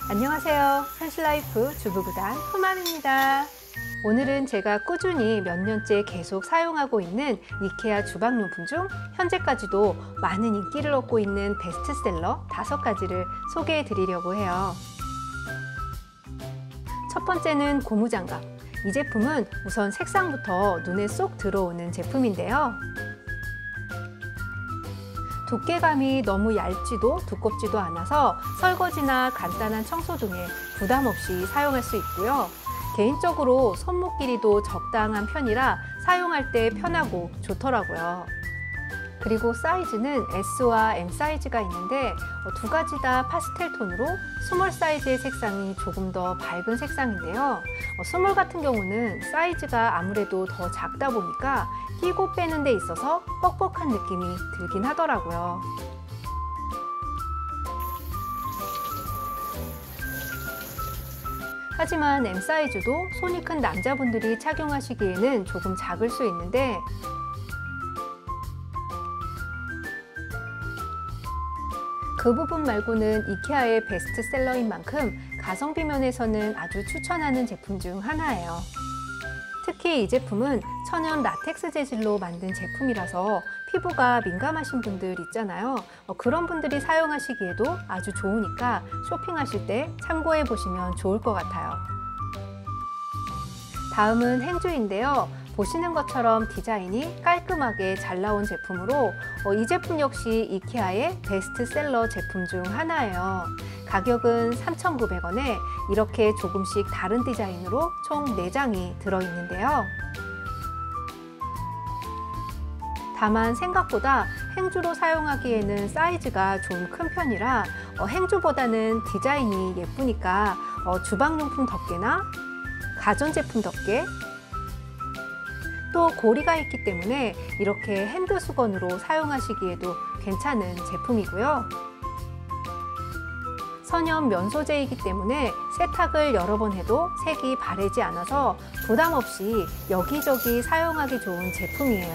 안녕하세요. 현실라이프 주부구단 후맘입니다. 오늘은 제가 꾸준히 몇 년째 계속 사용하고 있는 이케아 주방용품 중 현재까지도 많은 인기를 얻고 있는 베스트셀러 5가지를 소개해 드리려고 해요. 첫 번째는 고무장갑. 이 제품은 우선 색상부터 눈에 쏙 들어오는 제품인데요. 두께감이 너무 얇지도 두껍지도 않아서 설거지나 간단한 청소 등에 부담 없이 사용할 수 있고요. 개인적으로 손목 길이도 적당한 편이라 사용할 때 편하고 좋더라고요. 그리고 사이즈는 S와 M 사이즈가 있는데 두 가지 다 파스텔 톤으로 스몰 사이즈의 색상이 조금 더 밝은 색상인데요. 스몰 같은 경우는 사이즈가 아무래도 더 작다 보니까 끼고 빼는 데 있어서 뻑뻑한 느낌이 들긴 하더라고요. 하지만 M 사이즈도 손이 큰 남자분들이 착용하시기에는 조금 작을 수 있는데 그 부분 말고는 이케아의 베스트셀러인 만큼 가성비 면에서는 아주 추천하는 제품 중 하나예요. 특히 이 제품은 천연 라텍스 재질로 만든 제품이라서 피부가 민감하신 분들 있잖아요. 그런 분들이 사용하시기에도 아주 좋으니까 쇼핑하실 때 참고해 보시면 좋을 것 같아요. 다음은 행주인데요. 보시는 것처럼 디자인이 깔끔하게 잘 나온 제품으로 이 제품 역시 이케아의 베스트셀러 제품 중 하나예요. 가격은 3,900원에 이렇게 조금씩 다른 디자인으로 총 4장이 들어있는데요. 다만 생각보다 행주로 사용하기에는 사이즈가 좀 큰 편이라 행주보다는 디자인이 예쁘니까 주방용품 덮개나 가전제품 덮개, 또 고리가 있기 때문에 이렇게 핸드 수건으로 사용하시기에도 괜찮은 제품이고요. 선염 면 소재이기 때문에 세탁을 여러 번 해도 색이 바래지 않아서 부담 없이 여기저기 사용하기 좋은 제품이에요.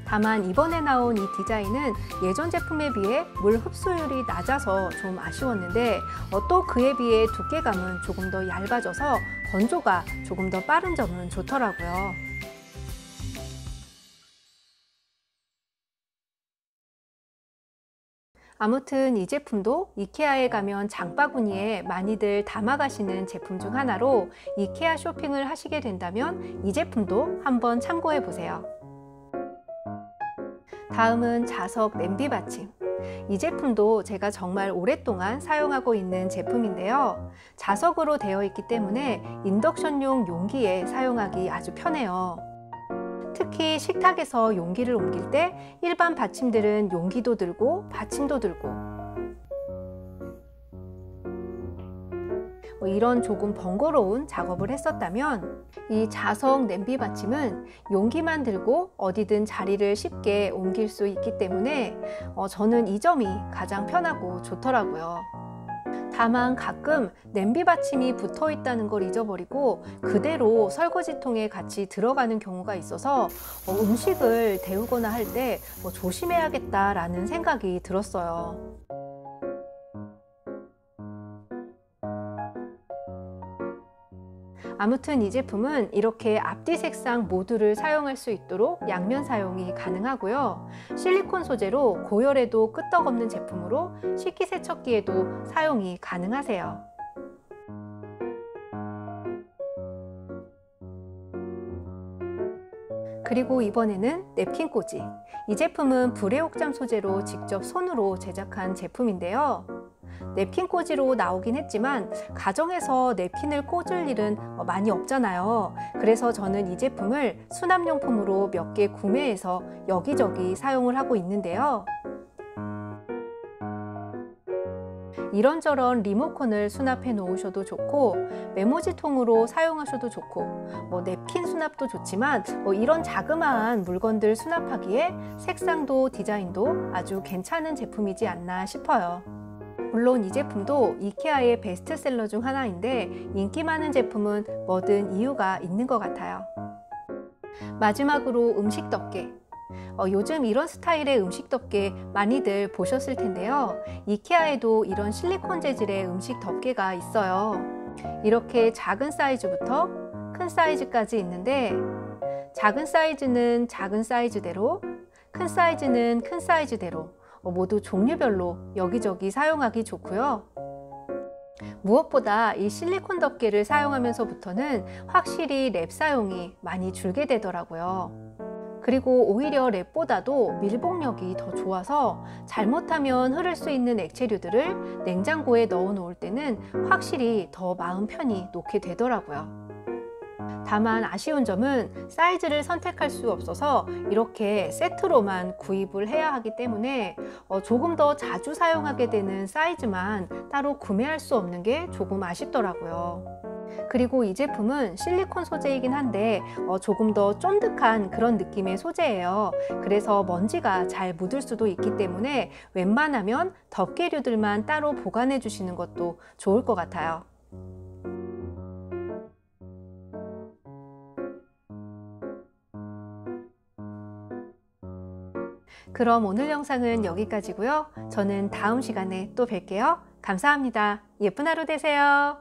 다만 이번에 나온 이 디자인은 예전 제품에 비해 물 흡수율이 낮아서 좀 아쉬웠는데 또 그에 비해 두께감은 조금 더 얇아져서 건조가 조금 더 빠른 점은 좋더라고요. 아무튼 이 제품도 이케아에 가면 장바구니에 많이들 담아가시는 제품 중 하나로 이케아 쇼핑을 하시게 된다면 이 제품도 한번 참고해 보세요. 다음은 자석 냄비 받침. 이 제품도 제가 정말 오랫동안 사용하고 있는 제품인데요. 자석으로 되어 있기 때문에 인덕션용 용기에 사용하기 아주 편해요. 특히 식탁에서 용기를 옮길 때 일반 받침들은 용기도 들고 받침도 들고 이런 조금 번거로운 작업을 했었다면 이 자석 냄비 받침은 용기만 들고 어디든 자리를 쉽게 옮길 수 있기 때문에 저는 이 점이 가장 편하고 좋더라고요. 다만 가끔 냄비 받침이 붙어 있다는 걸 잊어버리고 그대로 설거지통에 같이 들어가는 경우가 있어서 음식을 데우거나 할 때 조심해야겠다라는 생각이 들었어요. 아무튼 이 제품은 이렇게 앞뒤 색상 모두를 사용할 수 있도록 양면 사용이 가능하고요. 실리콘 소재로 고열에도 끄떡없는 제품으로 식기세척기에도 사용이 가능하세요. 그리고 이번에는 냅킨 꽂이. 이 제품은 불의옥잠 소재로 직접 손으로 제작한 제품인데요. 냅킨 꽂이로 나오긴 했지만 가정에서 냅킨을 꽂을 일은 많이 없잖아요. 그래서 저는 이 제품을 수납용품으로 몇 개 구매해서 여기저기 사용을 하고 있는데요. 이런저런 리모컨을 수납해 놓으셔도 좋고 메모지통으로 사용하셔도 좋고 냅킨 수납도 좋지만 이런 자그마한 물건들 수납하기에 색상도 디자인도 아주 괜찮은 제품이지 않나 싶어요. 물론 이 제품도 이케아의 베스트셀러 중 하나인데 인기 많은 제품은 뭐든 이유가 있는 것 같아요. 마지막으로 음식 덮개. 요즘 이런 스타일의 음식 덮개 많이들 보셨을 텐데요. 이케아에도 이런 실리콘 재질의 음식 덮개가 있어요. 이렇게 작은 사이즈부터 큰 사이즈까지 있는데, 작은 사이즈는 작은 사이즈대로, 큰 사이즈는 큰 사이즈대로 모두 종류별로 여기저기 사용하기 좋고요. 무엇보다 이 실리콘 덮개를 사용하면서부터는 확실히 랩 사용이 많이 줄게 되더라고요. 그리고 오히려 랩보다도 밀봉력이 더 좋아서 잘못하면 흐를 수 있는 액체류들을 냉장고에 넣어 놓을 때는 확실히 더 마음 편히 놓게 되더라고요. 다만 아쉬운 점은 사이즈를 선택할 수 없어서 이렇게 세트로만 구입을 해야 하기 때문에 조금 더 자주 사용하게 되는 사이즈만 따로 구매할 수 없는 게 조금 아쉽더라고요. 그리고 이 제품은 실리콘 소재이긴 한데 조금 더 쫀득한 그런 느낌의 소재예요. 그래서 먼지가 잘 묻을 수도 있기 때문에 웬만하면 덮개류들만 따로 보관해 주시는 것도 좋을 것 같아요. 그럼 오늘 영상은 여기까지고요. 저는 다음 시간에 또 뵐게요. 감사합니다. 예쁜 하루 되세요.